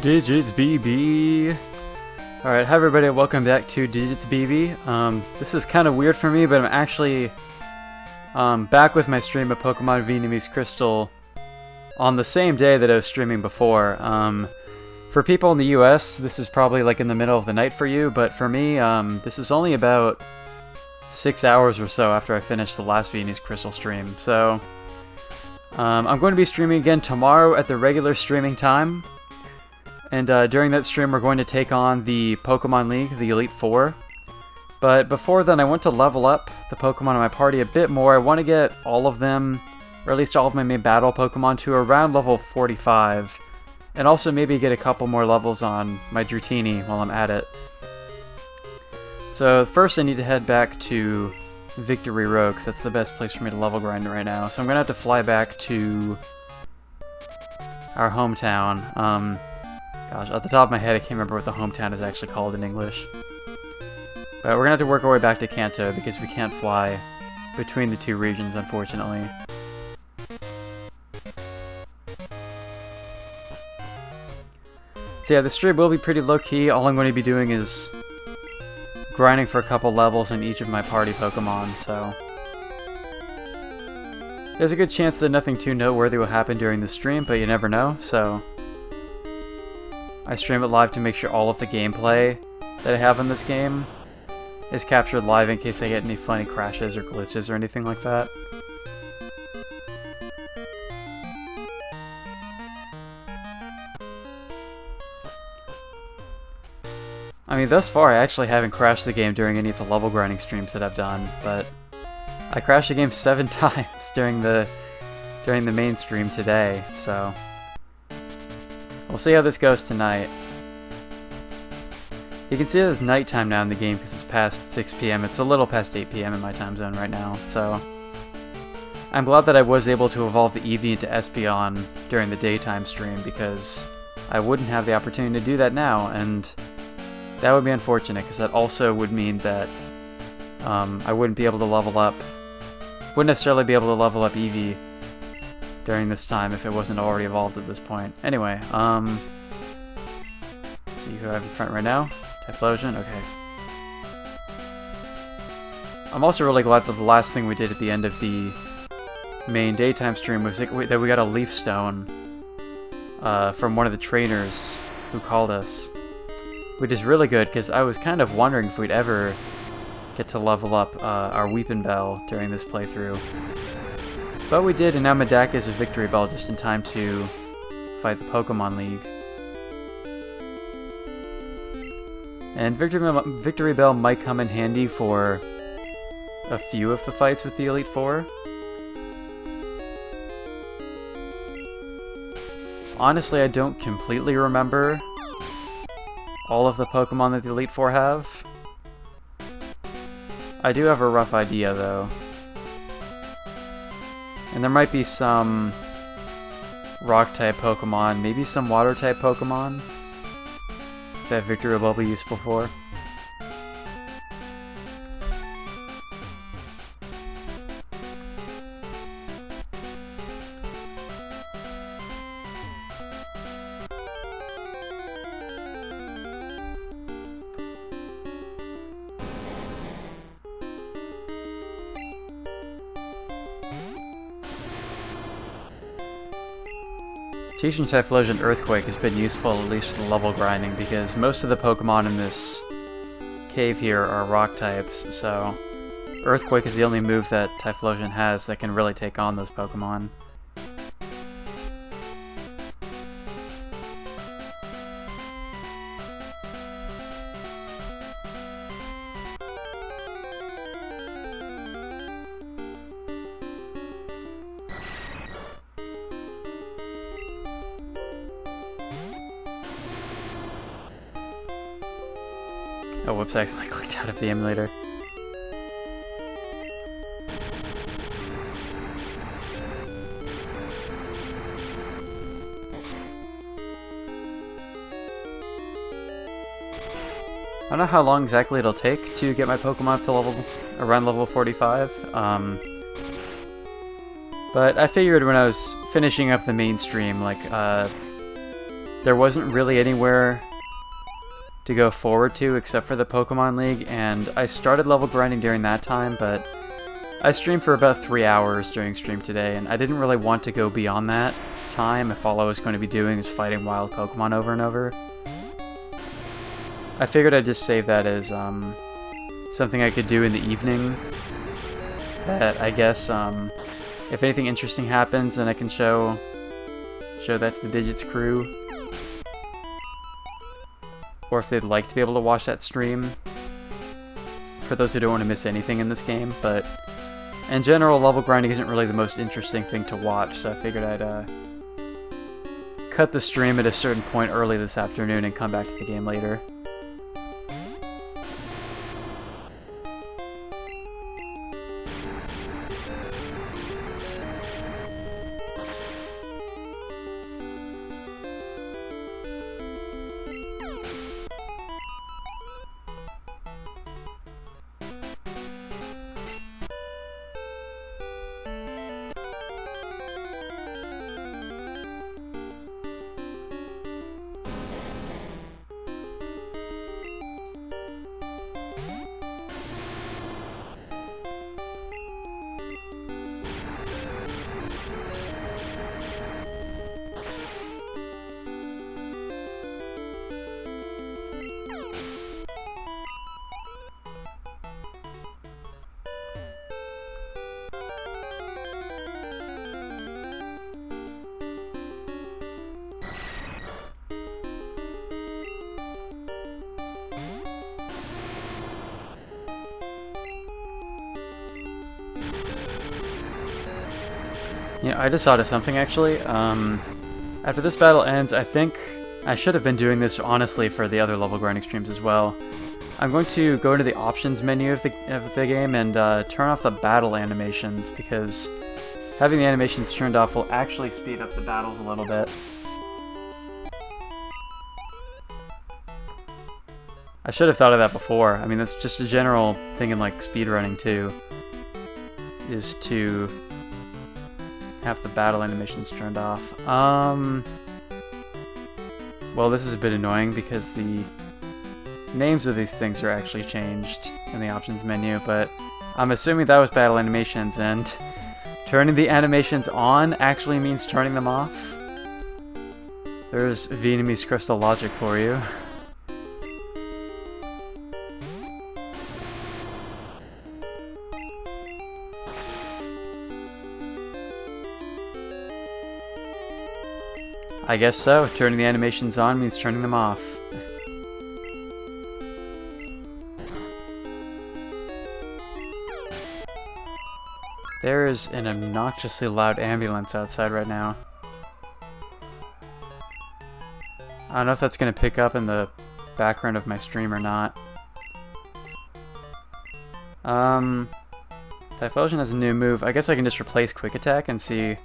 Digits BB. Alright, hi everybody, welcome back to Digits BB. This is kind of weird for me, but I'm actually back with my stream of Pokemon Vietnamese Crystal on the same day that I was streaming before. For people in the US, this is probably like in the middle of the night for you, but for me, this is only about 6 hours or so after I finished the last Vietnamese Crystal stream. So, I'm going to be streaming again tomorrow at the regular streaming time. And during that stream, we're going to take on the Pokemon League, the Elite Four. But before then, I want to level up the Pokemon in my party a bit more. I want to get all of them, or at least all of my main battle Pokemon, to around level 45. And also maybe get a couple more levels on my Dratini while I'm at it. So first I need to head back to Victory Road, because that's the best place for me to level grind right now. So I'm going to have to fly back to our hometown. Gosh, at the top of my head, I can't remember what the hometown is actually called in English. But we're gonna have to work our way back to Kanto because we can't fly between the two regions, unfortunately. So yeah, the stream will be pretty low-key. All I'm going to be doing is grinding for a couple levels in each of my party Pokemon, so there's a good chance that nothing too noteworthy will happen during the stream, but you never know, so I stream it live to make sure all of the gameplay that I have in this game is captured live in case I get any funny crashes or glitches or anything like that. I mean, thus far I actually haven't crashed the game during any of the level grinding streams that I've done, but I crashed the game 7 times during the main stream today, so we'll see how this goes tonight. You can see that it's nighttime now in the game because it's past 6 PM. It's a little past 8 PM in my time zone right now, so I'm glad that I was able to evolve the Eevee into Espeon during the daytime stream because I wouldn't have the opportunity to do that now, and that would be unfortunate because that also would mean that I wouldn't be able to level up, wouldn't necessarily be able to level up Eevee during this time if it wasn't already evolved at this point. Anyway, let's see who I have in front right now. Typhlosion, okay. I'm also really glad that the last thing we did at the end of the main daytime stream was that we got a Leaf Stone from one of the trainers who called us, which is really good because I was kind of wondering if we'd ever get to level up our Weepin' Bell during this playthrough. But we did, and now Medaka is a Victory Bell just in time to fight the Pokemon League. And Victory Bell might come in handy for a few of the fights with the Elite Four. Honestly, I don't completely remember all of the Pokemon that the Elite Four have. I do have a rough idea, though. And there might be some Rock-type Pokemon, maybe some Water-type Pokemon that Victory will be useful for. Teaching Typhlosion Earthquake has been useful, at least for the level grinding, because most of the Pokemon in this cave here are rock types, so Earthquake is the only move that Typhlosion has that can really take on those Pokemon. Oh, whoops, I accidentally clicked out of the emulator. I don't know how long exactly it'll take to get my Pokemon up to around level 45. But I figured when I was finishing up the main stream, like, there wasn't really anywhere to go forward to except for the Pokemon League, and I started level grinding during that time, but I streamed for about 3 hours during stream today, and I didn't really want to go beyond that time if all I was going to be doing is fighting wild Pokemon over and over. I figured I'd just save that as something I could do in the evening. That I guess if anything interesting happens, then I can show that to the Digits crew. Or if they'd like to be able to watch that stream. For those who don't want to miss anything in this game, but in general, level grinding isn't really the most interesting thing to watch, so I figured I'd cut the stream at a certain point early this afternoon and come back to the game later. Yeah, I just thought of something actually. After this battle ends, I think I should have been doing this honestly for the other level grinding streams as well. I'm going to go into the options menu of the game and turn off the battle animations, because having the animations turned off will actually speed up the battles a little bit. I should have thought of that before. I mean, that's just a general thing in like speedrunning too, is to have the battle animations turned off. Well, this is a bit annoying because the names of these things are actually changed in the options menu, but I'm assuming that was battle animations, and turning the animations on actually means turning them off. There's Vietnamese crystal logic for you. I guess so. Turning the animations on means turning them off. There is an obnoxiously loud ambulance outside right now. I don't know if that's going to pick up in the background of my stream or not. Typhlosion has a new move. I guess I can just replace Quick Attack and see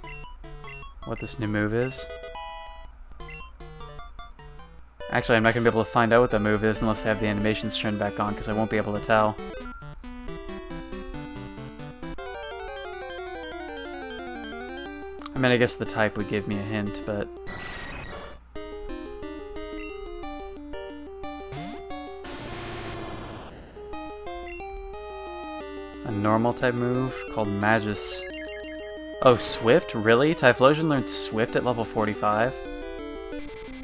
what this new move is. Actually, I'm not going to be able to find out what the move is unless I have the animations turned back on, because I won't be able to tell. I mean, I guess the type would give me a hint, but... a normal type move called Magus. Oh, Swift? Really? Typhlosion learned Swift at level 45?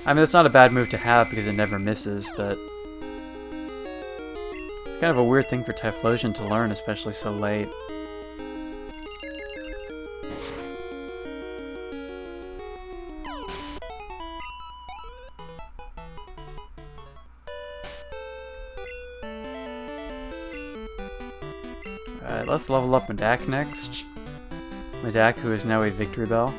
I mean, that's not a bad move to have because it never misses, but... it's kind of a weird thing for Typhlosion to learn, especially so late. Alright, let's level up Medak next. Medak, who is now a Victory Bell.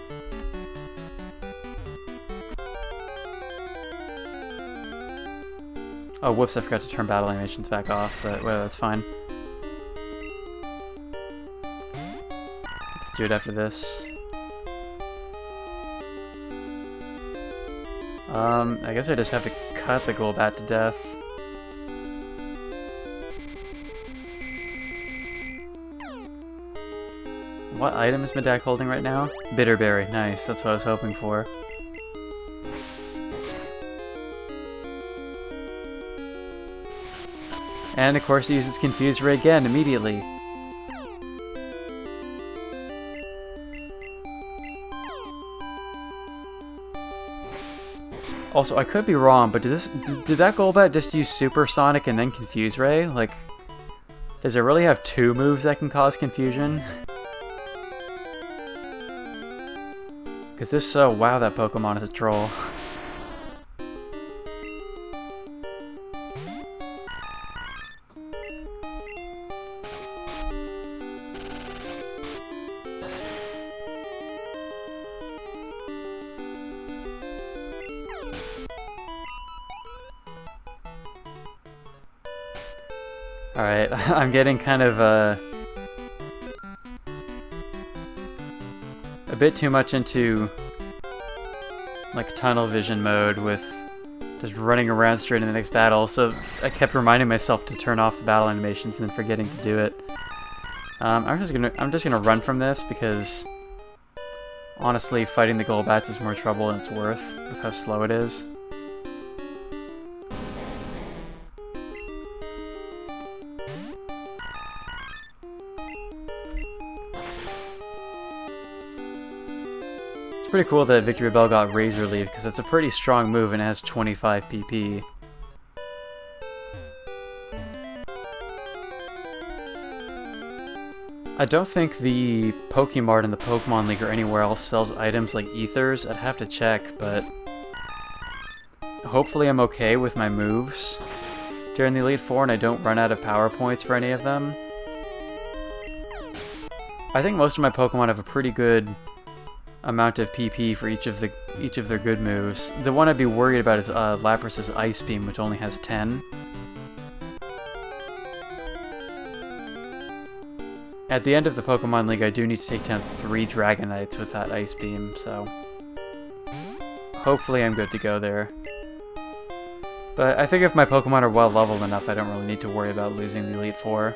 Oh, whoops, I forgot to turn battle animations back off, but well, that's fine. Let's do it after this. I guess I just have to cut the Golbat to death. What item is Medak holding right now? Bitterberry, nice, that's what I was hoping for. And of course he uses Confuse Ray again immediately. Also, I could be wrong, but did that Golbat just use Supersonic and then Confuse Ray? Like, does it really have two moves that can cause confusion? Because if so, wow, that Pokemon is a troll. Alright, I'm getting kind of a bit too much into like tunnel vision mode with just running around straight in the next battle, so I kept reminding myself to turn off the battle animations and then forgetting to do it. I'm just gonna run from this because honestly fighting the Golbats is more trouble than it's worth with how slow it is. Pretty cool that Victory Bell got Razor Leaf, because it's a pretty strong move and it has 25 PP. I don't think the Pokemart in the Pokemon League or anywhere else sells items like Ethers. I'd have to check, but hopefully I'm okay with my moves during the Elite Four and I don't run out of power points for any of them. I think most of my Pokemon have a pretty good amount of PP for each of their good moves. The one I'd be worried about is Lapras's Ice Beam, which only has 10. At the end of the Pokemon League, I do need to take down 3 Dragonites with that Ice Beam, so hopefully I'm good to go there. But I think if my Pokemon are well leveled enough, I don't really need to worry about losing the Elite Four.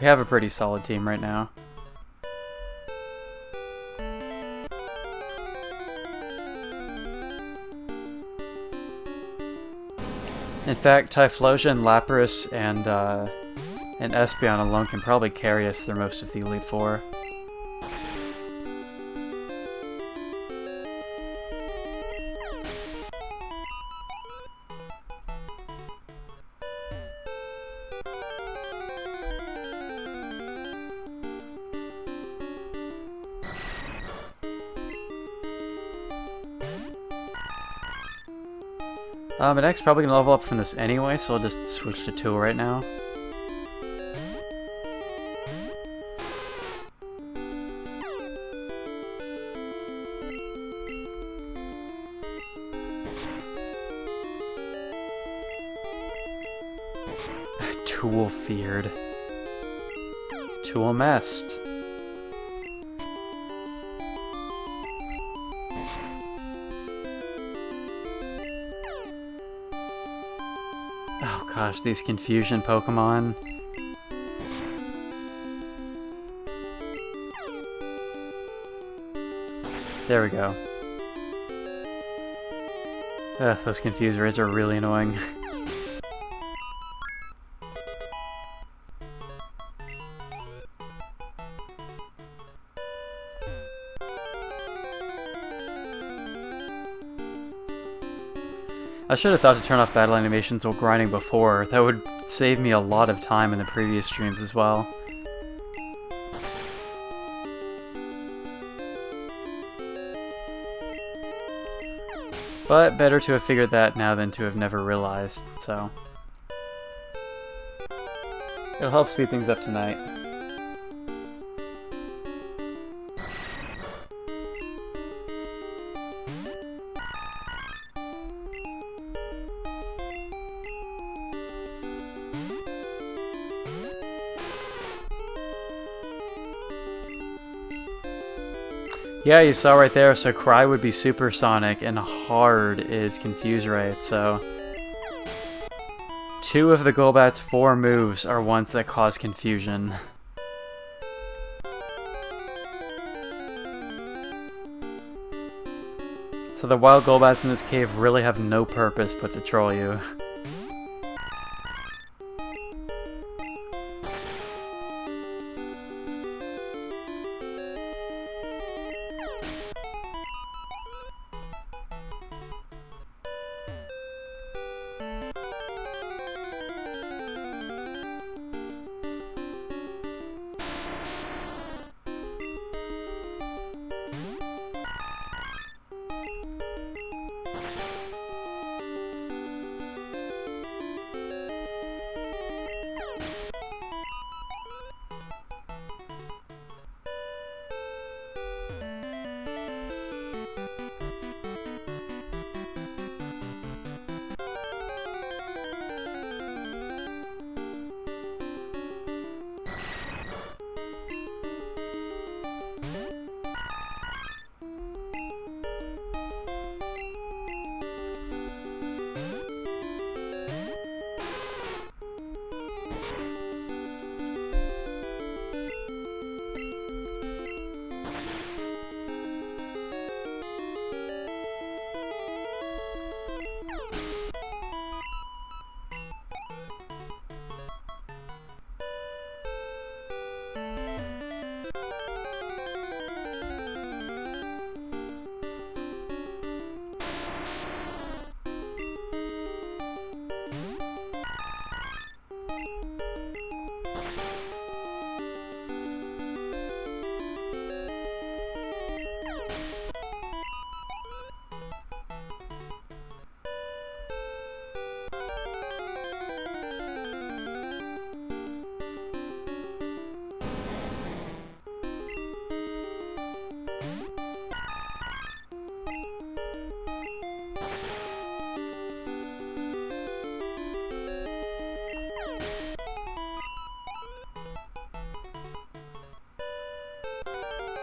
We have a pretty solid team right now. In fact, Typhlosion, Lapras, and Espeon alone can probably carry us through most of the Elite Four. My deck's probably gonna level up from this anyway, so I'll just switch to Tool right now. Tool feared. Tool messed. Oh gosh, these confusion Pokemon. There we go. Ugh, those Confusers are really annoying. I should have thought to turn off battle animations while grinding before. That would save me a lot of time in the previous streams as well. But better to have figured that now than to have never realized, so it'll help speed things up tonight. Yeah, you saw right there, so Cry would be Supersonic, and Hard is Confuse Ray, so 2 of the Golbat's 4 moves are ones that cause confusion. So the wild Golbats in this cave really have no purpose but to troll you.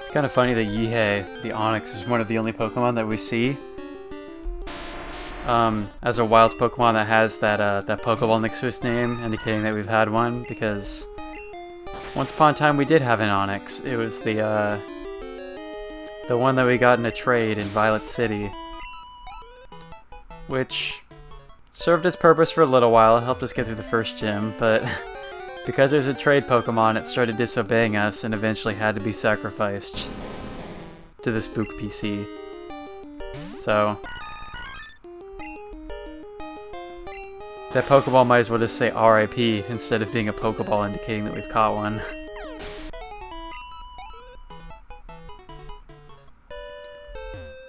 It's kind of funny that Yihei, the Onyx, is one of the only Pokemon that we see as a wild Pokemon that has that Pokeball next to its name, indicating that we've had one, because once upon a time we did have an Onyx. It was the one that we got in a trade in Violet City, which served its purpose for a little while, helped us get through the first gym, but because it was a trade Pokemon, it started disobeying us and eventually had to be sacrificed to the Spook PC. So that Pokeball might as well just say RIP instead of being a Pokeball indicating that we've caught one.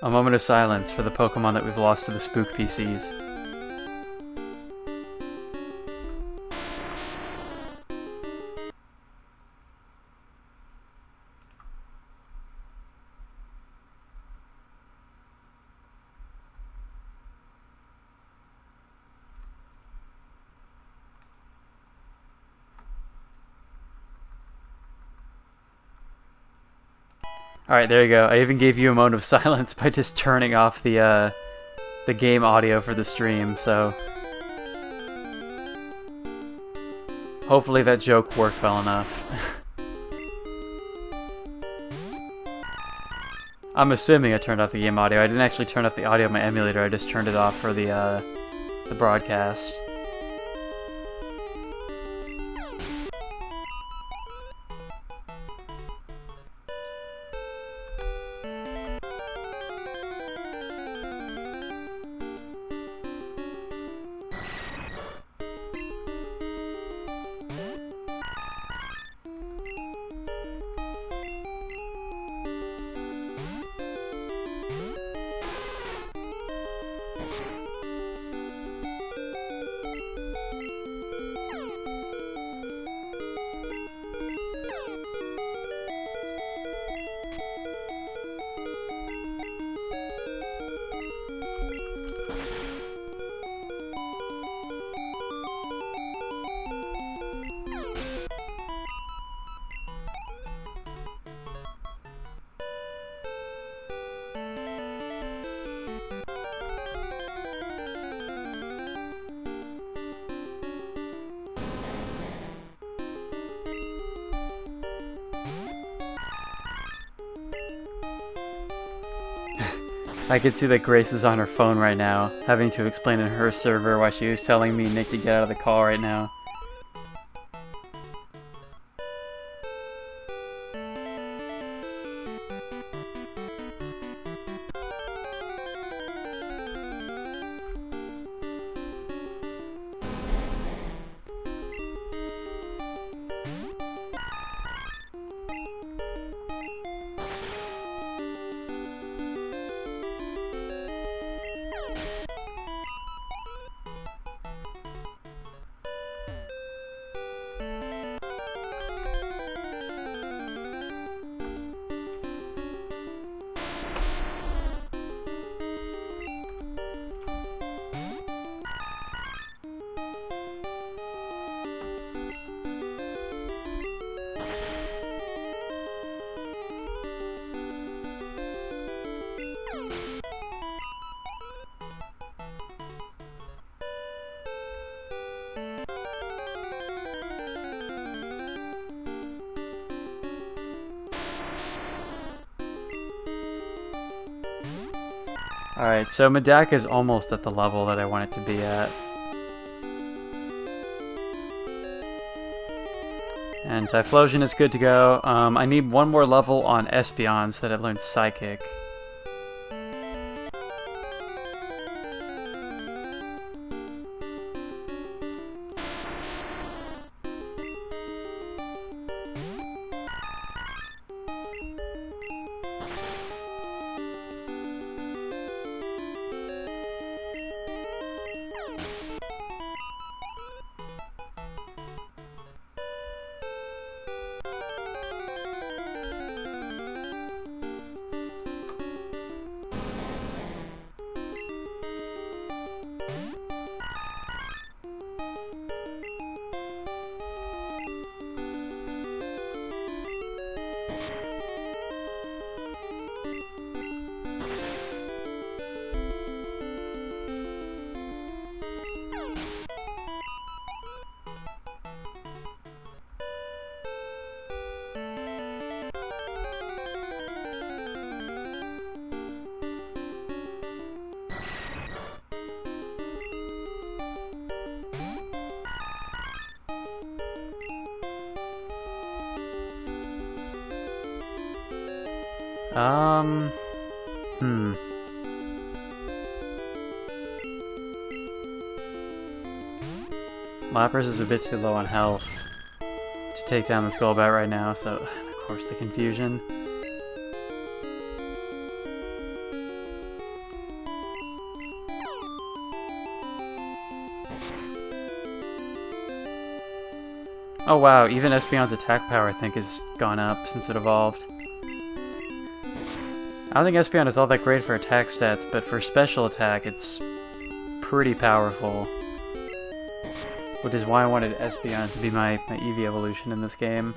A moment of silence for the Pokemon that we've lost to the Spook PCs. Alright, there you go. I even gave you a moment of silence by just turning off the game audio for the stream, so hopefully that joke worked well enough. I'm assuming I turned off the game audio. I didn't actually turn off the audio of my emulator, I just turned it off for the broadcast. I could see that Grace is on her phone right now, having to explain in her server why she was telling me Nick to get out of the call right now. Alright, so Medaka is almost at the level that I want it to be at. And Typhlosion is good to go. I need one more level on Espeon so that I learn Psychic. Lapras is a bit too low on health to take down the Skullbat right now, so of course the confusion. Oh wow, even Espeon's attack power I think has gone up since it evolved. I don't think Espeon is all that great for attack stats, but for special attack it's pretty powerful. Which is why I wanted Espeon to be my Eevee evolution in this game.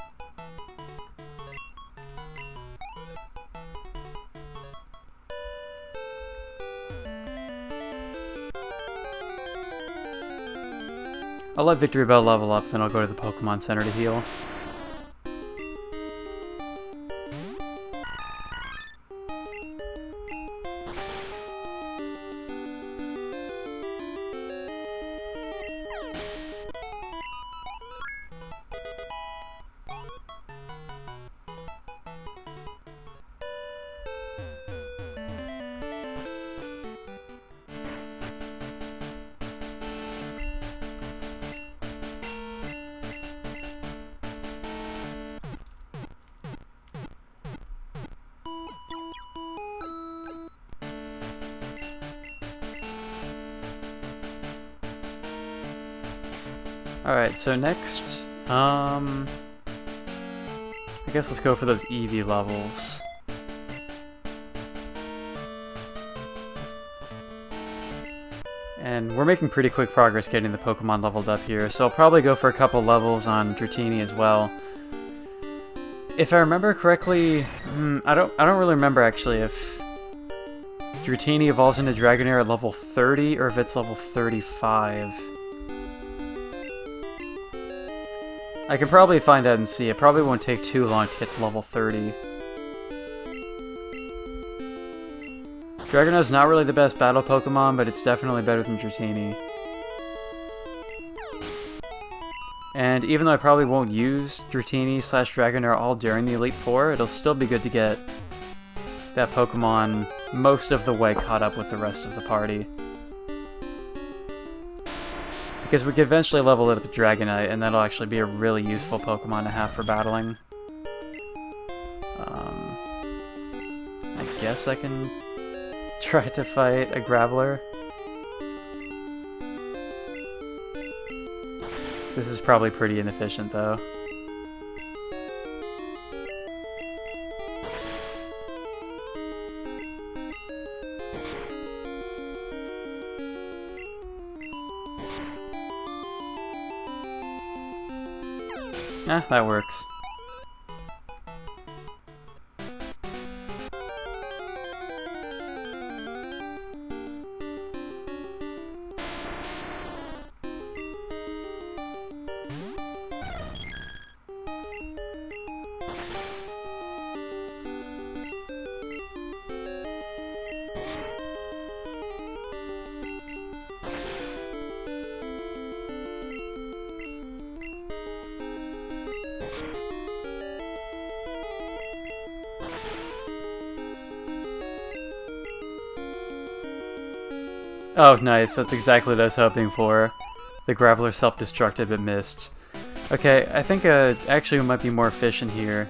I'll let Victory Bell level up, then I'll go to the Pokemon Center to heal. Alright, so next, I guess let's go for those Eevee levels. And we're making pretty quick progress getting the Pokemon leveled up here, so I'll probably go for a couple levels on Dratini as well. If I remember correctly, I don't really remember actually if Dratini evolves into Dragonair at level 30 or if it's level 35. I can probably find out and see. It probably won't take too long to get to level 30. Dragonair's not really the best battle Pokemon, but it's definitely better than Dratini. And even though I probably won't use Dratini / Dragonair all during the Elite Four, it'll still be good to get that Pokemon most of the way caught up with the rest of the party. Because we could eventually level it up with Dragonite, and that'll actually be a really useful Pokemon to have for battling. I guess I can try to fight a Graveler. This is probably pretty inefficient, though. That works. Oh, nice. That's exactly what I was hoping for. The Graveler self-destructed but missed. Okay, I think actually we might be more efficient here.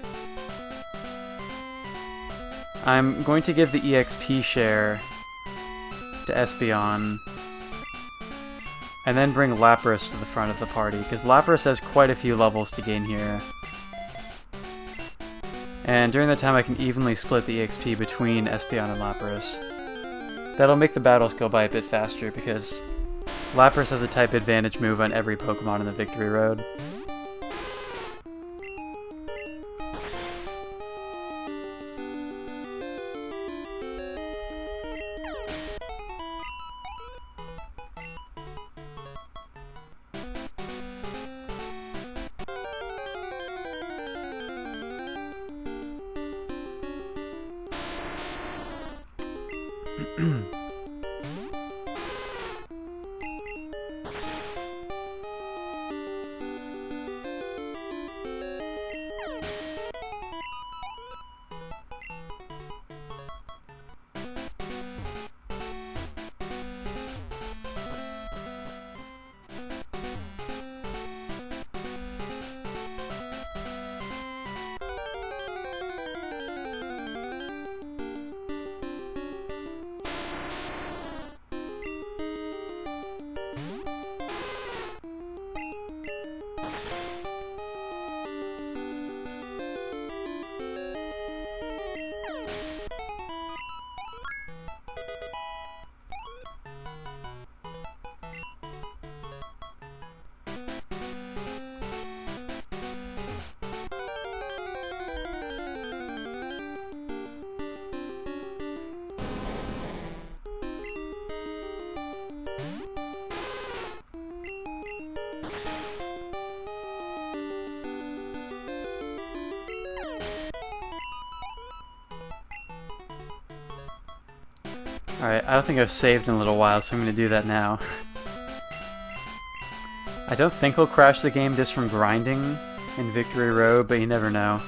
I'm going to give the EXP share to Espeon, and then bring Lapras to the front of the party, because Lapras has quite a few levels to gain here. And during that time I can evenly split the EXP between Espeon and Lapras. That'll make the battles go by a bit faster, because Lapras has a type advantage move on every Pokemon in the Victory Road. Alright, I don't think I've saved in a little while, so I'm going to do that now. I don't think he'll crash the game just from grinding in Victory Road, but you never know.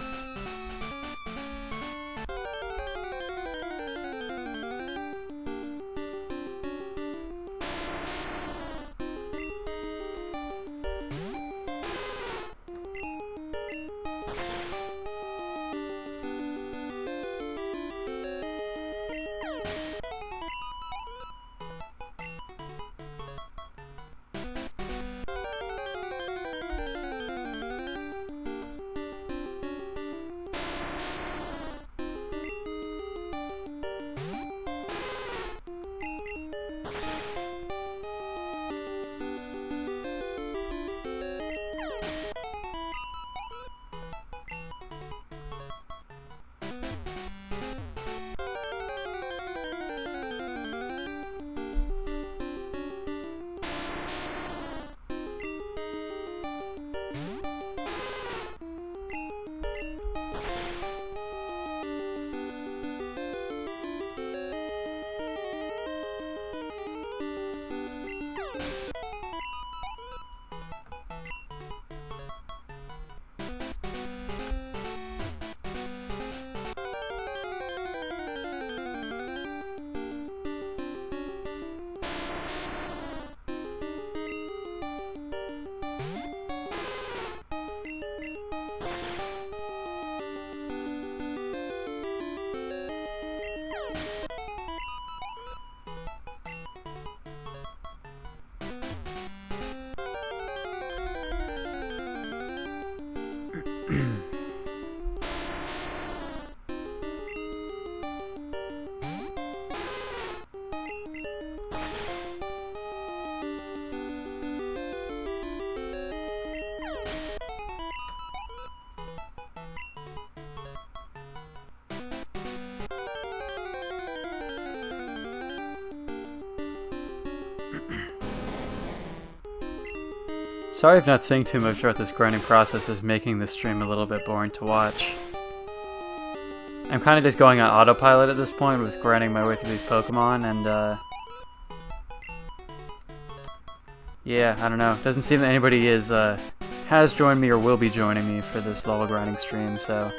Sorry if not saying too much about this grinding process is making this stream a little bit boring to watch. I'm kind of just going on autopilot at this point with grinding my way through these Pokemon, and yeah, I don't know. Doesn't seem that anybody has joined me or will be joining me for this level grinding stream, so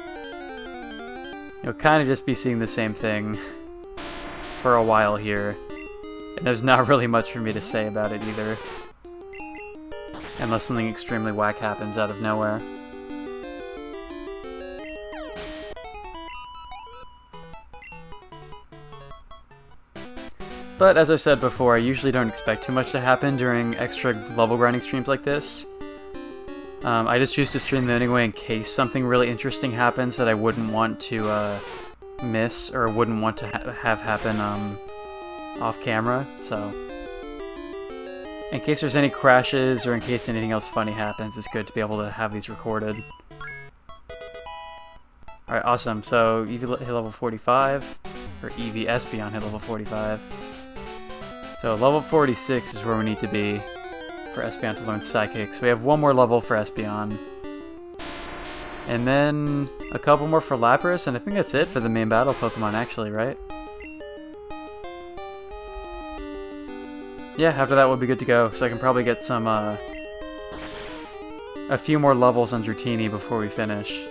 you'll kind of just be seeing the same thing for a while here, and there's not really much for me to say about it either. Unless something extremely whack happens out of nowhere. But as I said before, I usually don't expect too much to happen during extra level grinding streams like this. I just choose to stream them anyway in case something really interesting happens that I wouldn't want to miss or wouldn't want to have happen off camera, so... In case there's any crashes or in case anything else funny happens, it's good to be able to have these recorded. Alright, awesome. So, Eevee hit level 45, or Eevee Espeon hit level 45. So, level 46 is where we need to be for Espeon to learn Psychic. So we have one more level for Espeon. And then a couple more for Lapras, and I think that's it for the main battle Pokemon actually, right? Yeah, after that we'll be good to go, so I can probably get some, a few more levels on Dratini before we finish.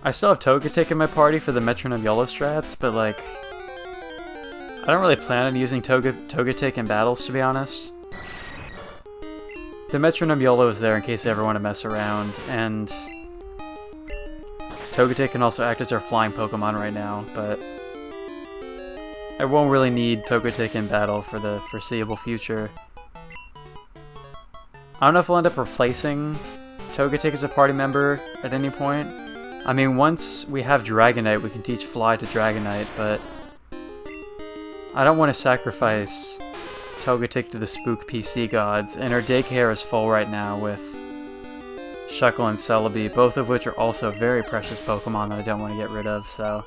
I still have Togetic in my party for the Metronome YOLO strats, but like... I don't really plan on using Togetic in battles, to be honest. The Metronome YOLO is there in case I ever want to mess around, and... Togetic can also act as our flying Pokemon right now, but I won't really need Togetic in battle for the foreseeable future. I don't know if we'll end up replacing Togetic as a party member at any point. I mean, once we have Dragonite, we can teach Fly to Dragonite, but I don't want to sacrifice Togetic to the Spook PC gods, and our daycare is full right now with Shuckle and Celebi, both of which are also very precious Pokemon that I don't want to get rid of, so...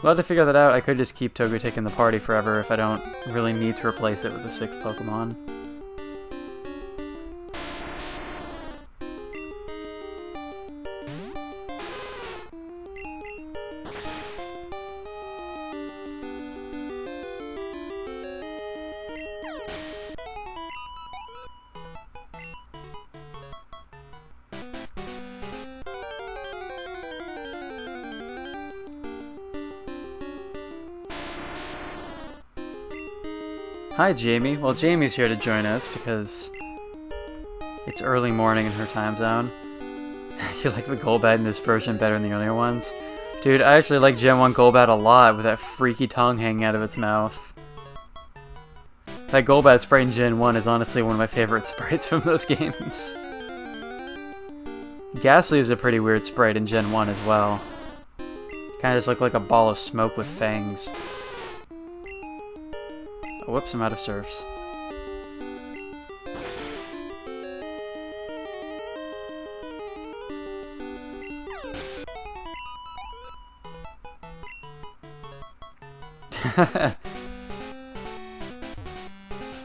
We'll have to figure that out. I could just keep Togetic in the party forever if I don't really need to replace it with a 6th Pokemon. Hi Jamie. Well, Jamie's here to join us because it's early morning in her time zone. You like the Golbat in this version better than the earlier ones? Dude, I actually like Gen 1 Golbat a lot with that freaky tongue hanging out of its mouth. That Golbat sprite in Gen 1 is honestly one of my favorite sprites from those games. Ghastly is a pretty weird sprite in Gen 1 as well. Kinda just looked like a ball of smoke with fangs. Oh, whoops, I'm out of surfs.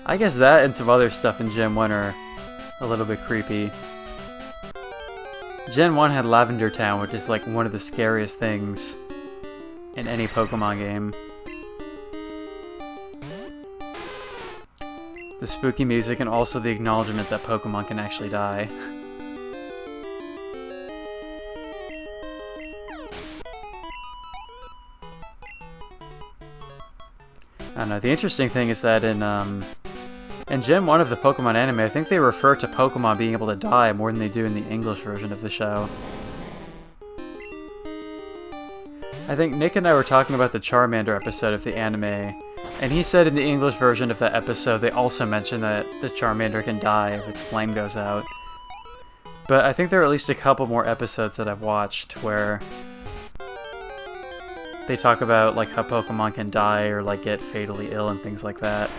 I guess that and some other stuff in Gen 1 are a little bit creepy. Gen 1 had Lavender Town, which is like one of the scariest things in any Pokemon game. The spooky music and also the acknowledgement that Pokemon can actually die. I don't know, the interesting thing is that in Gen 1 of the Pokemon anime, I think they refer to Pokemon being able to die more than they do in the English version of the show. I think Nick and I were talking about the Charmander episode of the anime, And he said in the English version of that episode, they also mentioned that the Charmander can die if its flame goes out. But I think there are at least a couple more episodes that I've watched where they talk about like how Pokemon can die or like get fatally ill and things like that.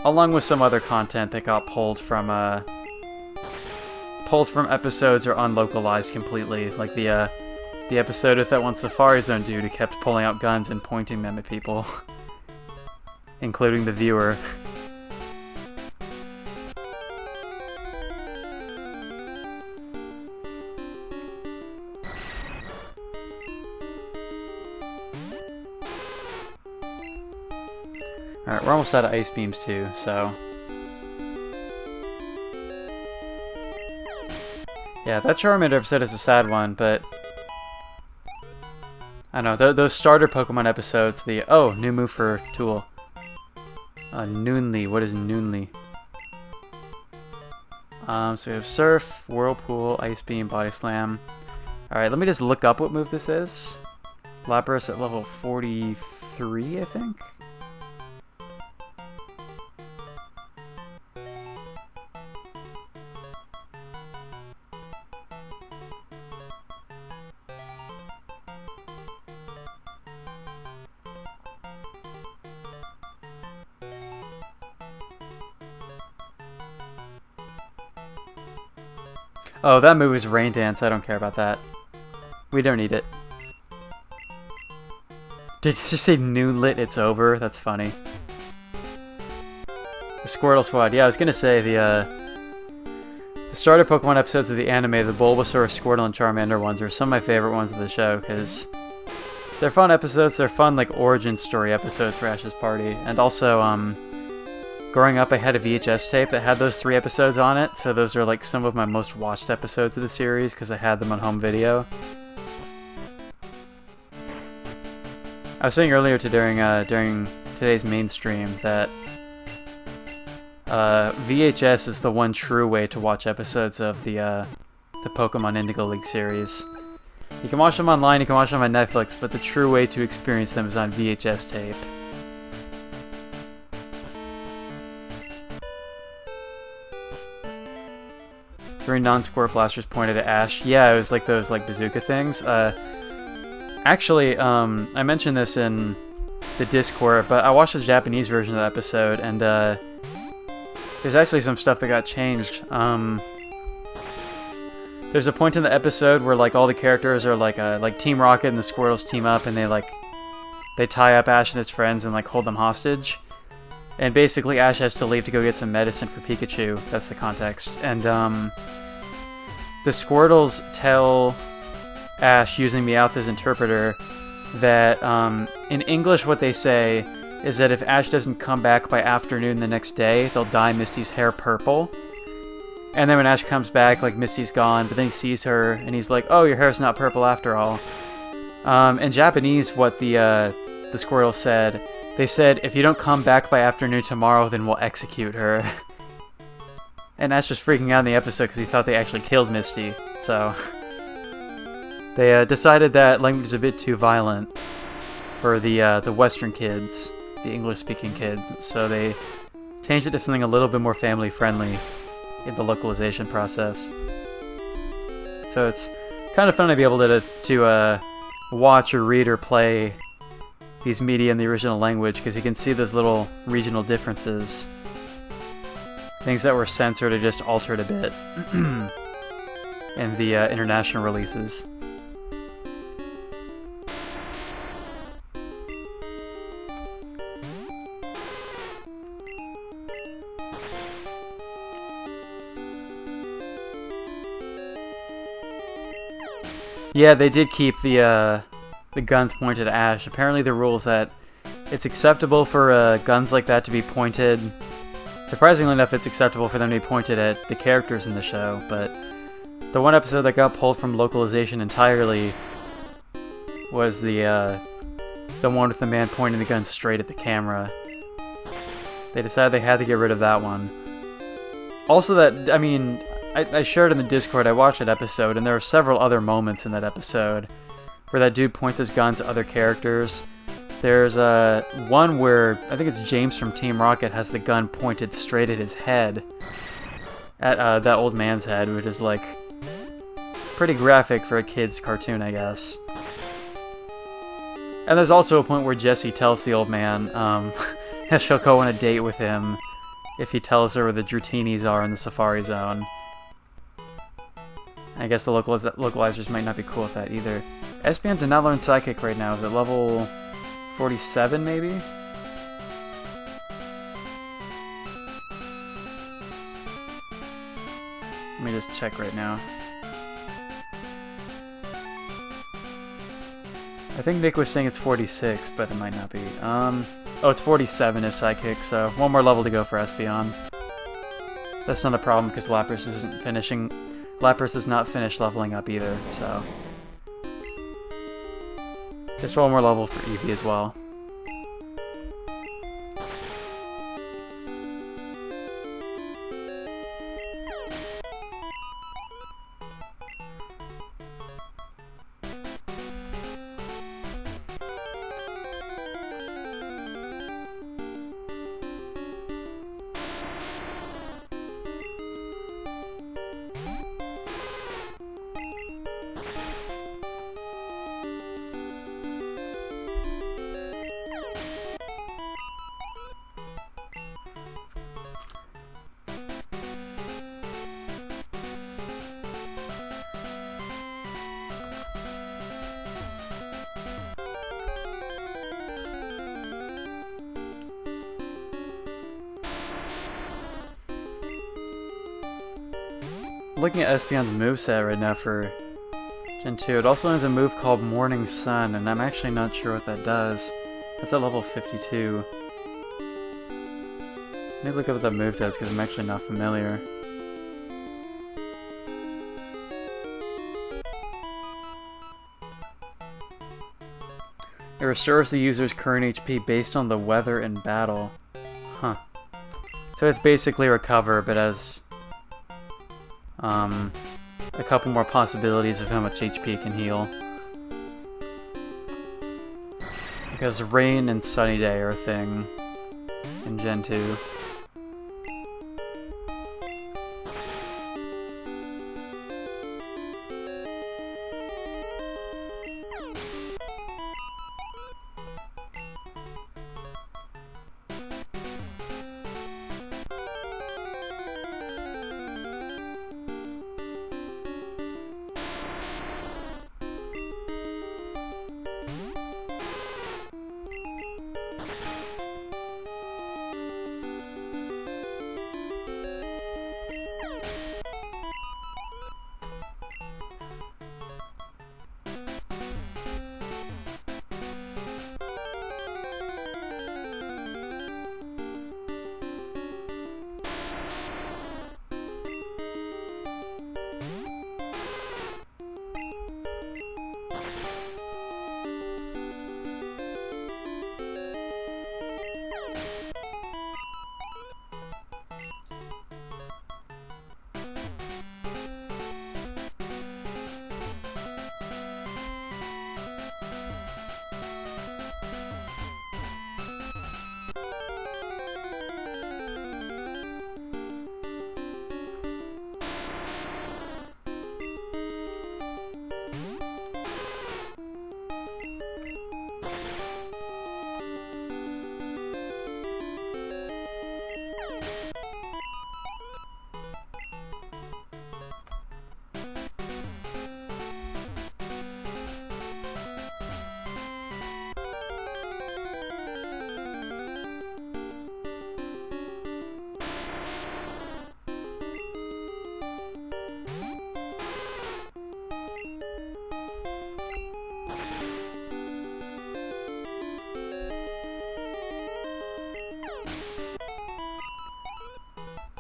Along with some other content that got pulled from episodes or unlocalized completely, like the episode of that one Safari Zone dude who kept pulling out guns and pointing them at people, including the viewer. Alright, we're almost out of ice beams too, so... Yeah, that Charmander episode is a sad one, but... I don't know, those starter Pokemon episodes, oh, new move for Tool. Noonly, what is Noonly? So we have Surf, Whirlpool, Ice Beam, Body Slam. Alright, let me just look up what move this is. Lapras at level 43, I think? Oh, that move is Rain Dance. I don't care about that. We don't need it. Did you just say Noonlit, it's over? That's funny. The Squirtle Squad. Yeah, I was gonna say the starter Pokemon episodes of the anime, the Bulbasaur, Squirtle, and Charmander ones are some of my favorite ones of the show, because they're fun episodes. They're fun, like, origin story episodes for Ash's Party. And also, growing up, I had a VHS tape that had those 3 episodes on it, so those are like some of my most watched episodes of the series because I had them on home video. I was saying earlier during today's mainstream that VHS is the one true way to watch episodes of the Pokemon Indigo League series. You can watch them online, you can watch them on Netflix, but the true way to experience them is on VHS tape. 3 non-squirt blasters pointed at Ash. Yeah, it was like those like bazooka things. Actually, I mentioned this in the Discord, but I watched the Japanese version of the episode, and there's actually some stuff that got changed. There's a point in the episode where like all the characters are like Team Rocket and the Squirtles team up, and they tie up Ash and his friends and like hold them hostage. And basically Ash has to leave to go get some medicine for Pikachu. That's the context. And the Squirtles tell Ash, using Meowth as interpreter, that in English what they say is that if Ash doesn't come back by afternoon the next day, they'll dye Misty's hair purple. And then when Ash comes back, like, Misty's gone, but then he sees her, and he's like, oh, your hair's not purple after all. In Japanese, what the Squirtle said, they said, if you don't come back by afternoon tomorrow, then we'll execute her. And Ash was freaking out in the episode because he thought they actually killed Misty, so... They decided that language is a bit too violent for the Western kids, the English-speaking kids, so they changed it to something a little bit more family-friendly in the localization process. So it's kind of fun to be able to watch or read or play these media in the original language, because you can see those little regional differences. Things that were censored or just altered a bit in the international releases. Yeah, they did keep the guns pointed at Ash. Apparently the rule is that it's acceptable for guns like that to be pointed... Surprisingly enough, it's acceptable for them to be pointed at the characters in the show, but the one episode that got pulled from localization entirely was the one with the man pointing the gun straight at the camera. They decided they had to get rid of that one. Also that, I mean... I shared in the Discord, I watched that episode, and there were several other moments in that episode where that dude points his gun to other characters. There's one where I think it's James from Team Rocket has the gun pointed straight at his head, at that old man's head, which is like pretty graphic for a kid's cartoon, I guess. And there's also a point where Jessie tells the old man that she'll go on a date with him if he tells her where the Drutinis are in the Safari Zone. I guess the localizers might not be cool with that either. Espeon did not learn Psychic right now. Is it level 47 maybe? Let me just check right now. I think Nick was saying it's 46, but it might not be. Oh, it's 47 is Psychic, so one more level to go for Espeon. That's not a problem because Lapras isn't finishing. Lapras is not finished leveling up either, so just one more level for Eevee as well. Looking at Espeon's moveset right now for Gen 2, it also has a move called Morning Sun, and I'm actually not sure what that does. That's at level 52. Let me look up what that move does, because I'm actually not familiar. It restores the user's current HP based on the weather in battle. Huh. So it's basically Recover, but as a couple more possibilities of how much HP it can heal. Because Rain and Sunny Day are a thing in Gen 2.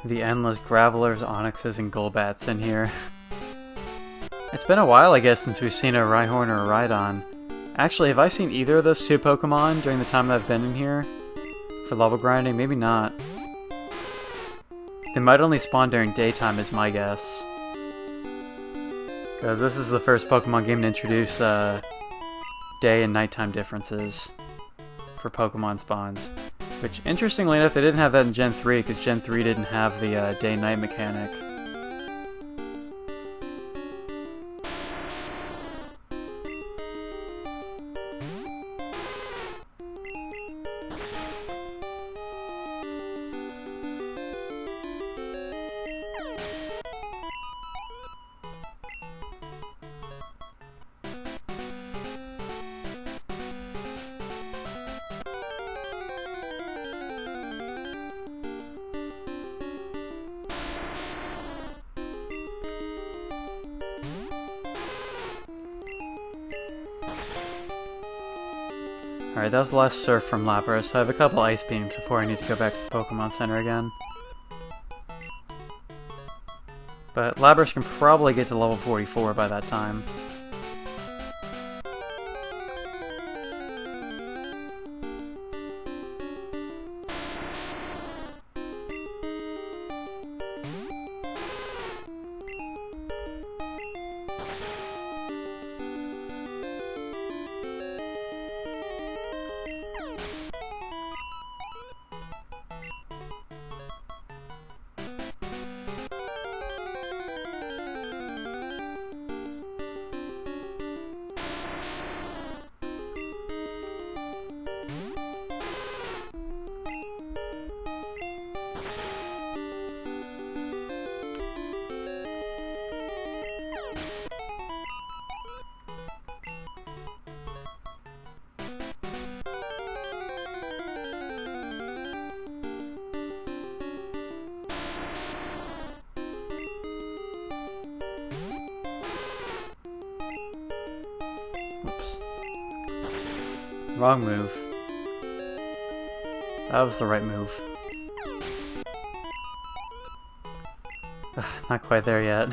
The endless Gravelers, Onyxes, and Golbats in here. It's been a while, I guess, since we've seen a Rhyhorn or a Rhydon. Actually, have I seen either of those two Pokemon during the time that I've been in here? For level grinding? Maybe not. They might only spawn during daytime is my guess. Because this is the first Pokemon game to introduce day and nighttime differences for Pokemon spawns. Which, interestingly enough, they didn't have that in Gen 3, because Gen 3 didn't have the day-night mechanic. Alright, that was the last Surf from Lapras. I have a couple Ice Beams before I need to go back to the Pokemon Center again. But Lapras can probably get to level 44 by that time. Oops. Wrong move. That was the right move. Ugh, not quite there yet.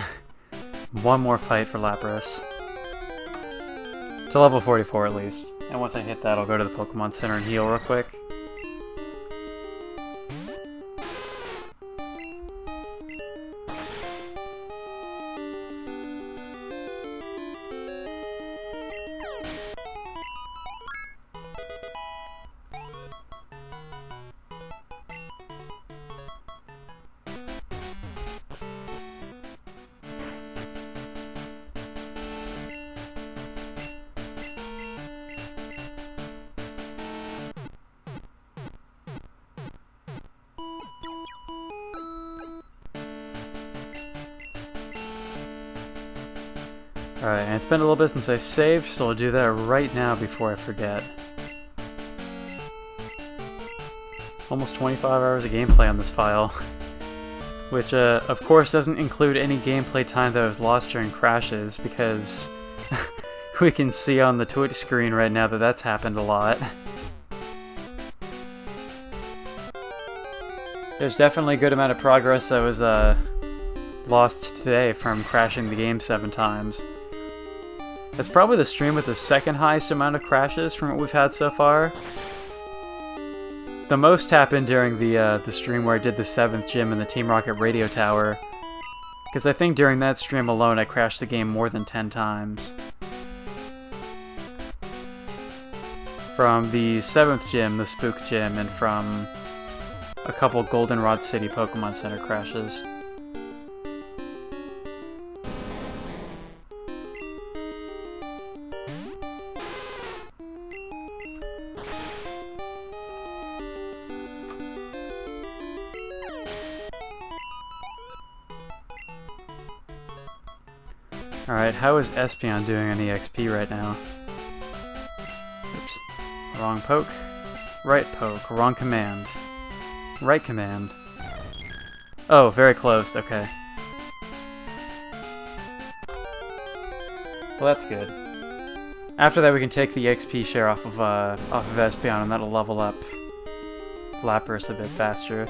One more fight for Lapras. To level 44 at least. And once I hit that, I'll go to the Pokemon Center and heal real quick. Alright, and it's been a little bit since I saved, so I'll do that right now before I forget. Almost 25 hours of gameplay on this file. Which, of course, doesn't include any gameplay time that was lost during crashes, because we can see on the Twitch screen right now that that's happened a lot. There's definitely a good amount of progress that was lost today from crashing the game 7 times. That's probably the stream with the second highest amount of crashes from what we've had so far. The most happened during the stream where I did the 7th gym in the Team Rocket radio tower. Because I think during that stream alone I crashed the game more than 10 times. From the 7th gym, the Spook gym, and from a couple Goldenrod City Pokemon Center crashes. Alright, how is Espeon doing on EXP right now? Oops. Wrong poke. Right poke. Wrong command. Right command. Oh, very close. Okay. Well, that's good. After that, we can take the XP share off of Espeon, and that'll level up Lapras a bit faster.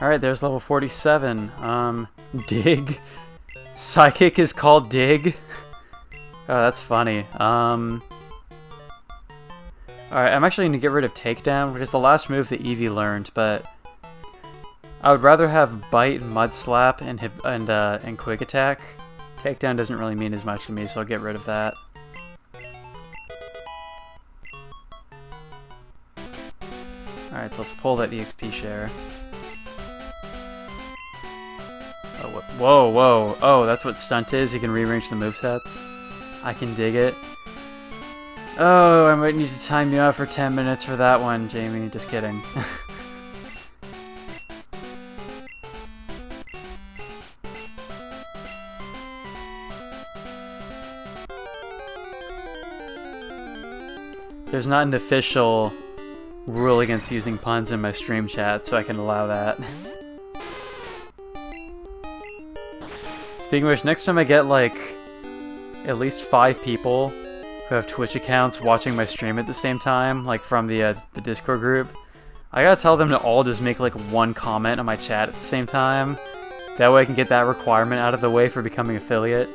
Alright, there's level 47. Dig. Psychic is called Dig. Oh, that's funny. Alright, I'm actually going to get rid of Takedown, which is the last move that Eevee learned, but I would rather have Bite, Mud Slap, and Quick Attack. Takedown doesn't really mean as much to me, so I'll get rid of that. Alright, so let's pull that EXP share. Oh, what? Whoa, whoa. Oh, that's what Stunt is? You can rearrange the movesets? I can dig it. Oh, I might need to time you out for 10 minutes for that one, Jamie. Just kidding. There's not an official rule against using puns in my stream chat, so I can allow that. Speaking of which, next time I get, like, at least 5 people who have Twitch accounts watching my stream at the same time, like from the Discord group, I gotta tell them to all just make, like, one comment on my chat at the same time. That way I can get that requirement out of the way for becoming affiliate.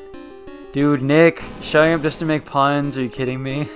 Dude, Nick, showing up just to make puns? Are you kidding me?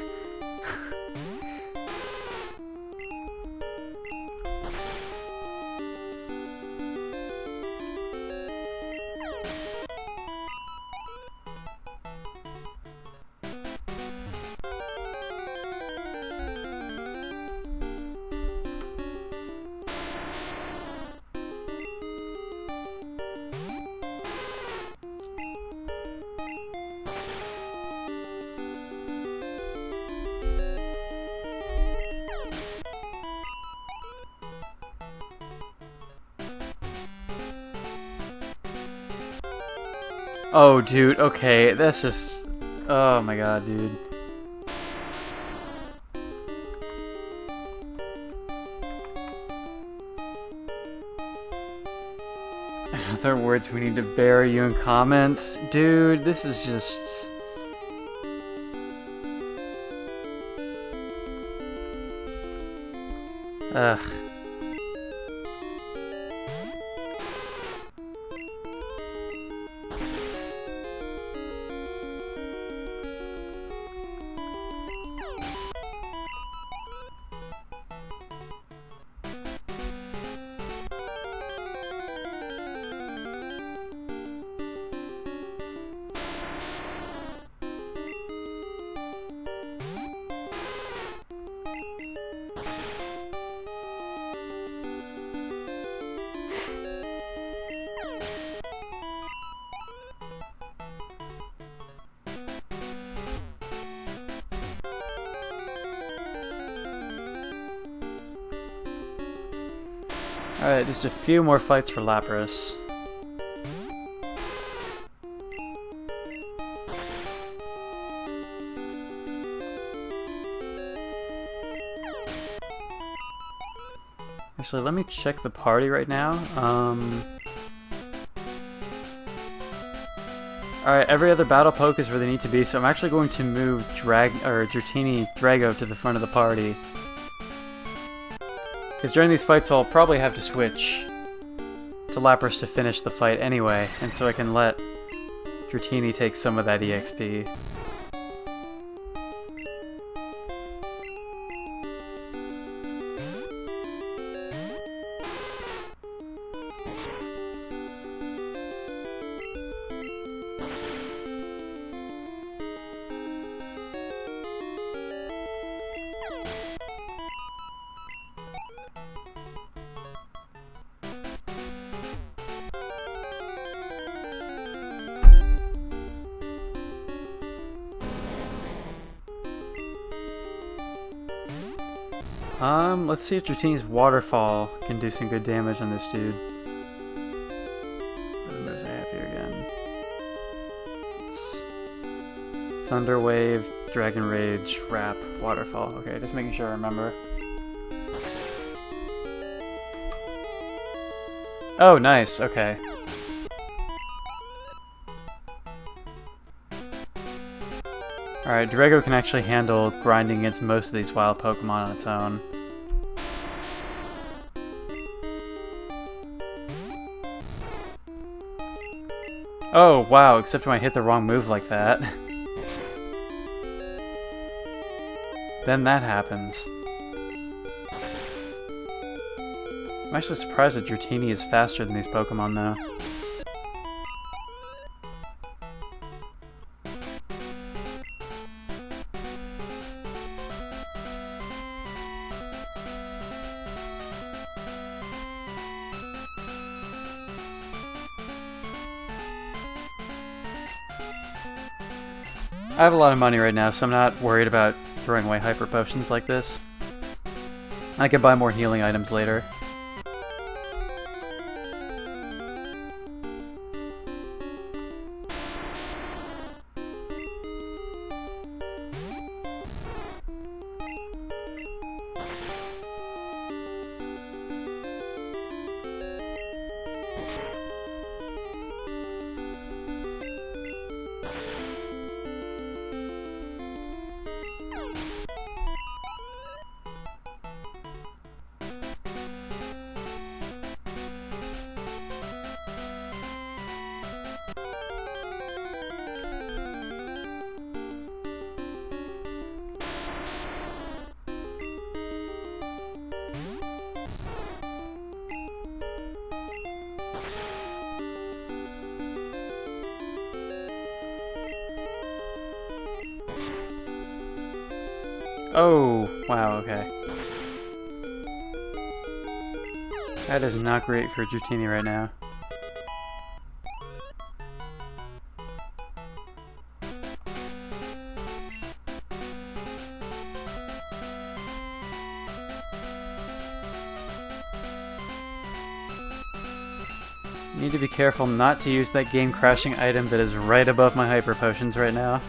Oh, dude, okay, that's just... Oh my god, dude. In other words, we need to bury you in comments. Dude, this is just... Ugh. Alright, just a few more fights for Lapras. Actually, let me check the party right now. Alright, every other battle poke is where they need to be, so I'm actually going to move Dratini Drago to the front of the party. Because during these fights I'll probably have to switch to Lapras to finish the fight anyway, and so I can let Dratini take some of that EXP. Let's see if Dratini's Waterfall can do some good damage on this dude. What moves I have here again? It's Thunder Wave, Dragon Rage, Wrap, Waterfall. Okay, just making sure I remember. Oh, nice, okay. Alright, Drago can actually handle grinding against most of these wild Pokemon on its own. Oh, wow, except when I hit the wrong move like that. Then that happens. I'm actually surprised that Dratini is faster than these Pokemon, though. I have a lot of money right now, so I'm not worried about throwing away Hyper Potions like this. I can buy more healing items later. Oh, wow, okay. That is not great for Dratini right now. Need to be careful not to use that game-crashing item that is right above my Hyper Potions right now.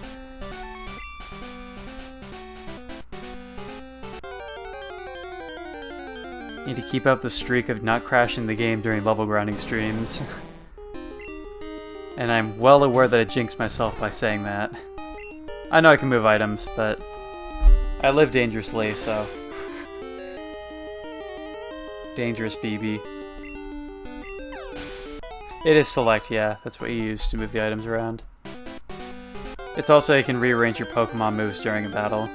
Need to keep up the streak of not crashing the game during level grinding streams. And I'm well aware that I jinxed myself by saying that. I know I can move items, but I live dangerously, so... Dangerous BB. It is select, yeah. That's what you use to move the items around. It's also you can rearrange your Pokemon moves during a battle.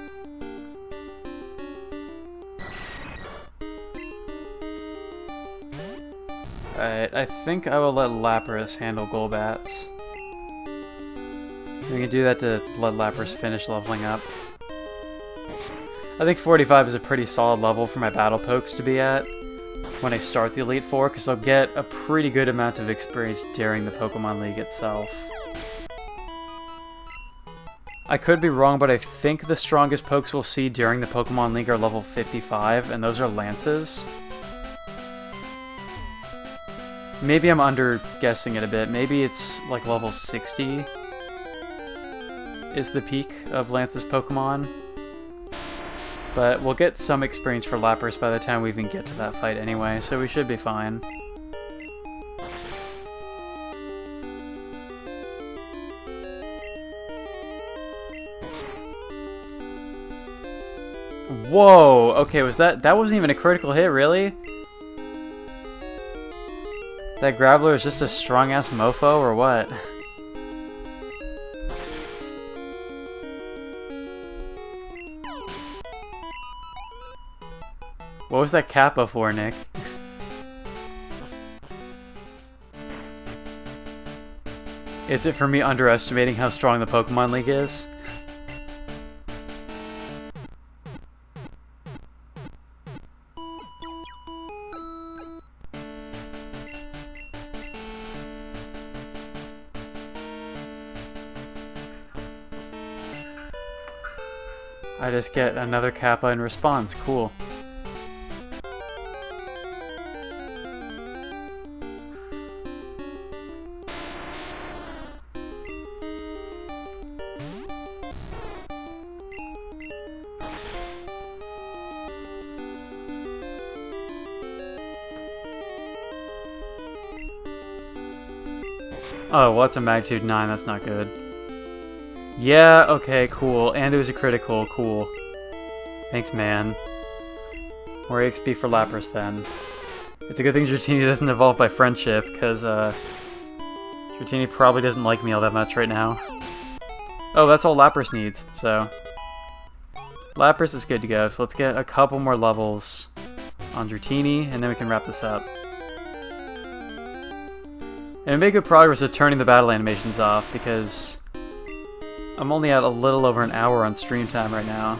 Alright, I think I will let Lapras handle Golbats. We can do that to let Lapras finish leveling up. I think 45 is a pretty solid level for my battle pokes to be at when I start the Elite Four, because I'll get a pretty good amount of experience during the Pokemon League itself. I could be wrong, but I think the strongest pokes we'll see during the Pokemon League are level 55, and those are Lances. Maybe I'm under-guessing it a bit. Maybe it's like level 60 is the peak of Lance's Pokemon. But we'll get some experience for Lapras by the time we even get to that fight anyway, so we should be fine. Whoa! Okay, that wasn't even a critical hit, really? That Graveler is just a strong-ass mofo, or what? What was that Kappa for, Nick? Is it for me underestimating how strong the Pokemon League is? I just get another Kappa in response. Cool. Oh, what's a magnitude 9? That's not good. Yeah, okay, cool. And it was a critical, cool. Thanks, man. More XP for Lapras, then. It's a good thing Dratini doesn't evolve by friendship, because, Dratini probably doesn't like me all that much right now. Oh, that's all Lapras needs, so... Lapras is good to go, so let's get a couple more levels on Dratini, and then we can wrap this up. And we made good progress with turning the battle animations off, because I'm only at a little over an hour on stream time right now.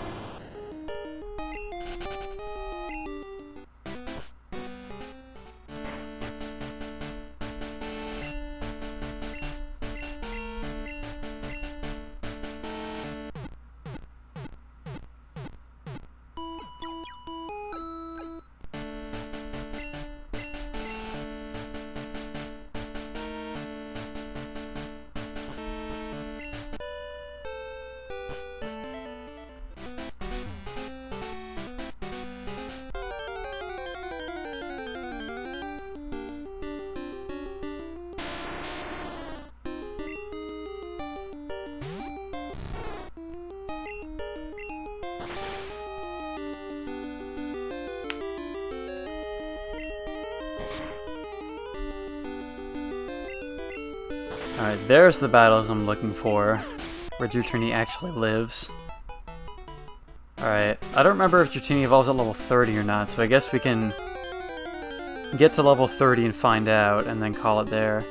Alright, there's the battles I'm looking for, where Dratini actually lives. Alright, I don't remember if Dratini evolves at level 30 or not, so I guess we can get to level 30 and find out, and then call it there.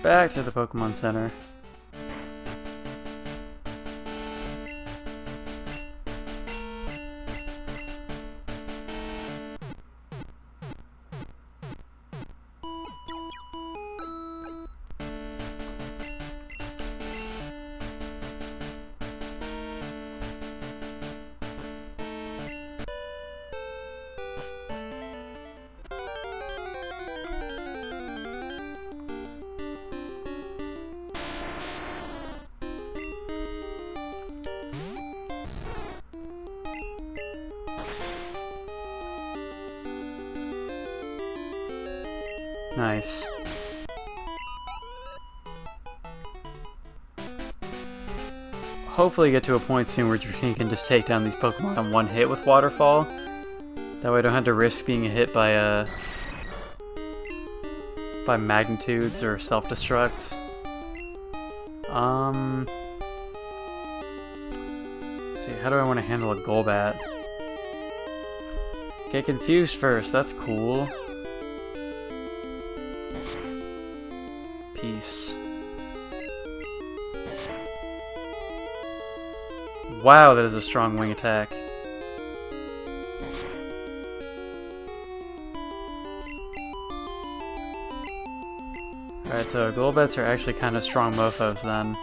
Back to the Pokemon Center. Nice. Hopefully get to a point soon where Dratini can just take down these Pokemon in one hit with Waterfall. That way I don't have to risk being hit by magnitudes or self-destructs. Let's see, how do I want to handle a Golbat? Get confused first, that's cool. Peace. Wow, that is a strong wing attack. Alright, so Golbats are actually kind of strong mofos then.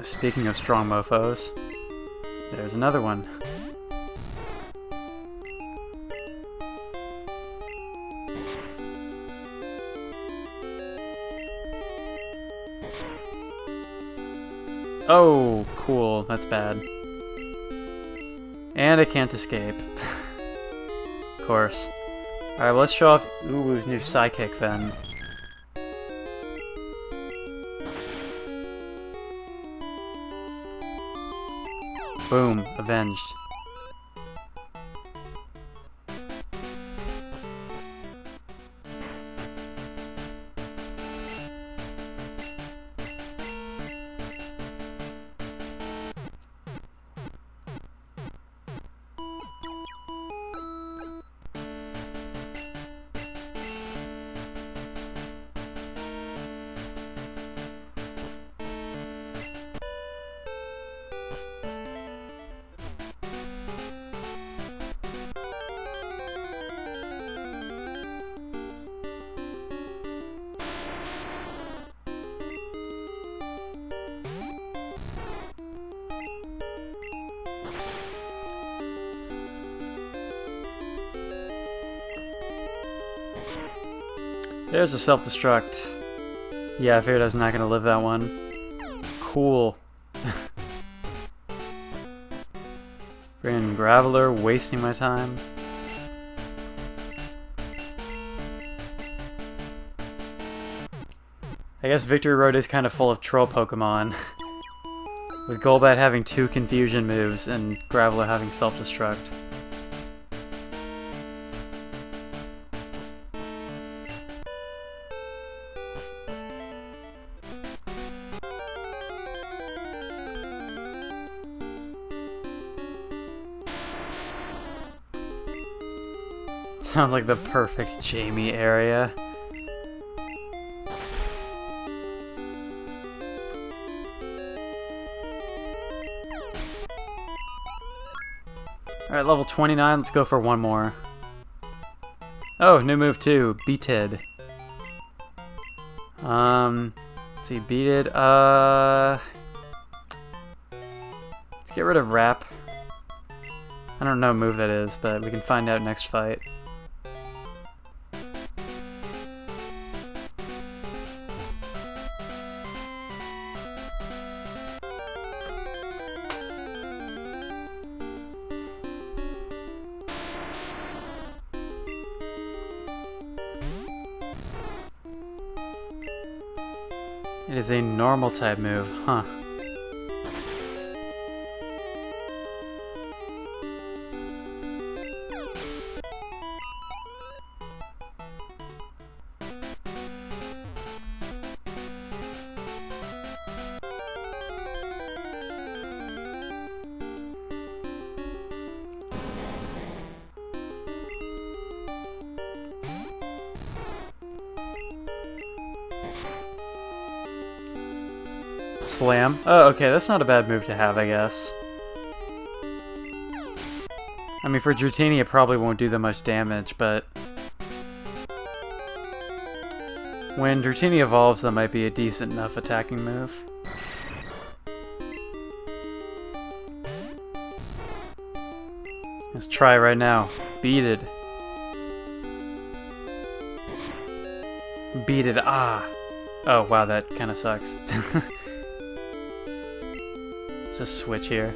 Speaking of strong mofos, There's another one. Oh, cool. That's bad. And I can't escape. Of course. Alright, well, let's show off Uwu's new sidekick then. Boom. Avenged. There's a self-destruct. Yeah, I figured I was not gonna live that one. Cool. Freaking Graveler wasting my time. I guess Victory Road is kind of full of troll Pokemon. With Golbat having 2 confusion moves and Graveler having self-destruct. Sounds like the perfect Jamie area. Alright, level 29, let's go for one more. Oh, new move too, Beated. Let's see, Beated, let's get rid of Wrap. I don't know what move that is, but we can find out next fight. It is a normal type move, huh? Slam? Oh, okay, that's not a bad move to have, I guess. I mean, for Dratini, it probably won't do that much damage, but when Dratini evolves, that might be a decent enough attacking move. Let's try right now. Beated. Beated, ah! Oh, wow, that kind of sucks. Just switch here.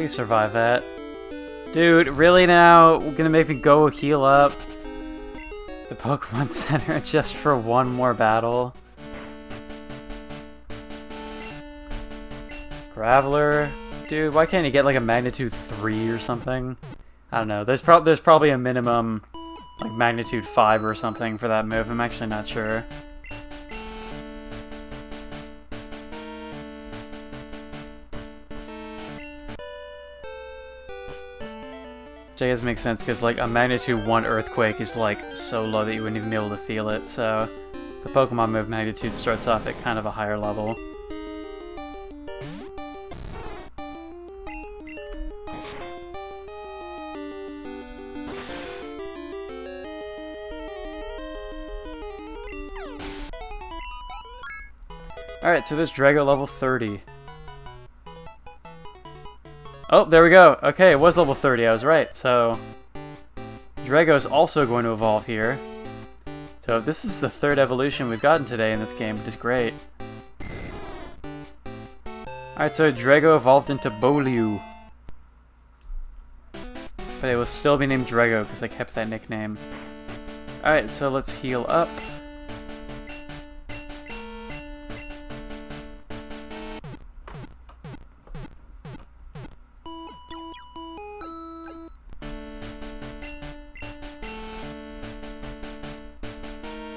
Please survive that. Dude, really now? We're gonna make me go heal up the Pokemon Center just for one more battle? Graveler? Dude, why can't he get like a magnitude 3 or something? I don't know. There's probably a minimum like magnitude 5 or something for that move. I'm actually not sure. Which I guess makes sense because like a magnitude 1 earthquake is like so low that you wouldn't even be able to feel it. So the Pokemon move magnitude starts off at kind of a higher level. Alright, so this Drago level 30. Oh, there we go. Okay, it was level 30, I was right. So, Drago is also going to evolve here. So this is the 3rd evolution we've gotten today in this game, which is great. Alright, so Drago evolved into Boliu. But it will still be named Drago because I kept that nickname. Alright, so let's heal up.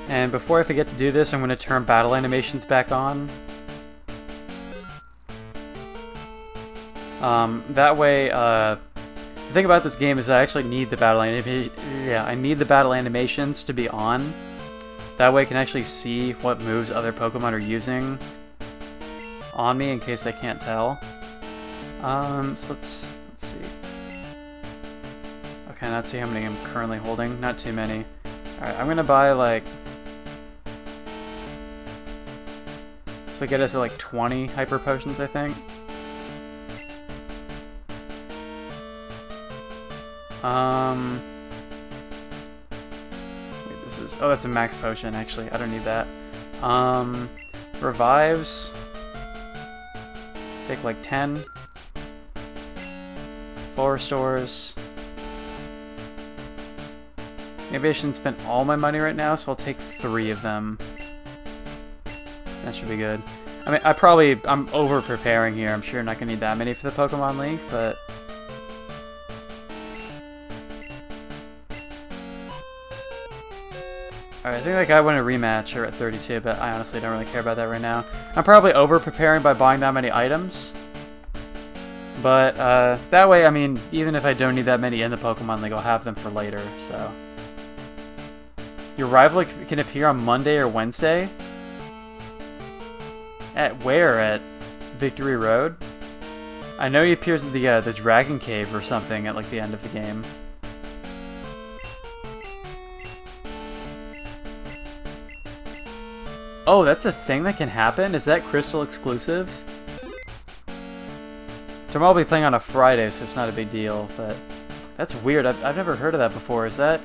And before I forget to do this, I'm going to turn battle animations back on. That way, the thing about this game is I actually need the battle animations to be on. That way I can actually see what moves other Pokemon are using on me in case I can't tell. So let's see. Okay, let's see how many I'm currently holding. Not too many. Alright, I'm going to buy like... So get us to like 20 Hyper Potions, I think. Wait, this is... Oh, that's a Max Potion, actually. I don't need that. Revives. Take like 10. Full Restores. Maybe I shouldn't spend all my money right now, so I'll take 3 of them. That should be good. I mean, I'm over-preparing here. I'm sure not going to need that many for the Pokemon League, but... Alright, I think that guy won a rematch or at 32, but I honestly don't really care about that right now. I'm probably over-preparing by buying that many items. But, that way, I mean, even if I don't need that many in the Pokemon League, I'll have them for later, so... Your rival can appear on Monday or Wednesday? At where? At Victory Road? I know he appears at the Dragon Cave or something at like the end of the game. Oh, that's a thing that can happen? Is that Crystal exclusive? Tomorrow I'll be playing on a Friday, so it's not a big deal, but... That's weird, I've never heard of that before. Is that...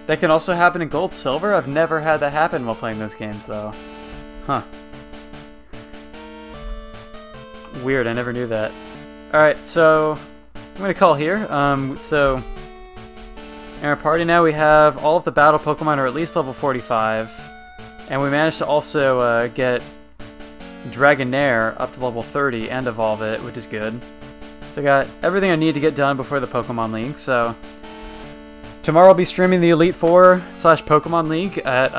That can also happen in Gold Silver? I've never had that happen while playing those games, though. Huh. Weird, I never knew that. Alright, so... I'm gonna call here. So... In our party now we have all of the battle Pokemon are at least level 45. And we managed to also get Dragonair up to level 30 and evolve it, which is good. So I got everything I need to get done before the Pokemon League, so... Tomorrow I'll be streaming the Elite Four / Pokemon League at,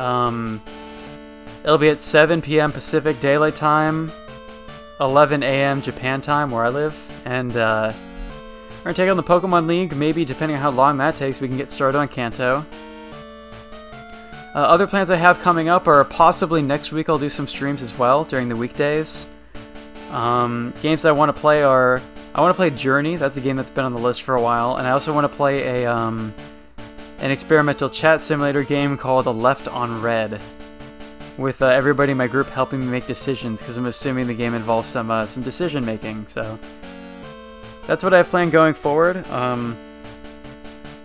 it'll be at 7 p.m. Pacific Daylight Time, 11 a.m. Japan Time, where I live, and, we're gonna take on the Pokemon League. Maybe, depending on how long that takes, we can get started on Kanto. Other plans I have coming up are possibly next week I'll do some streams as well, during the weekdays. Games I want to play are... I want to play Journey, that's a game that's been on the list for a while, and I also want to play an experimental chat simulator game called Left on Red, with everybody in my group helping me make decisions, because I'm assuming the game involves some decision making, so... That's what I have planned going forward.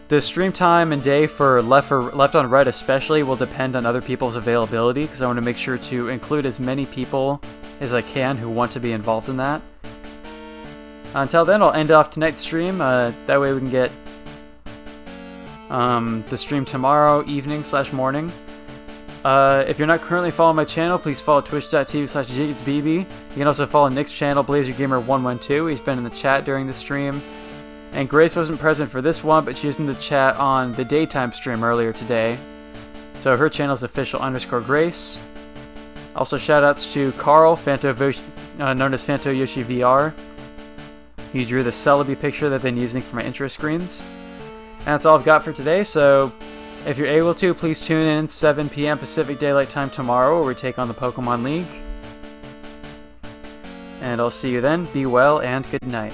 The stream time and day for Left on Red especially will depend on other people's availability, because I want to make sure to include as many people as I can who want to be involved in that. Until then, I'll end off tonight's stream. That way we can get the stream tomorrow evening / morning. If you're not currently following my channel, please follow twitch.tv/digitsbb. You can also follow Nick's channel, BlazerGamer112. He's been in the chat during the stream. And Grace wasn't present for this one, but she was in the chat on the daytime stream earlier today. So her channel is official_Grace. Also shoutouts to Carl, known as Fanto Yoshi VR. He drew the Celebi picture that I've been using for my intro screens. And that's all I've got for today, so if you're able to, please tune in 7 p.m. Pacific Daylight Time tomorrow, where we take on the Pokemon League. And I'll see you then. Be well, and good night.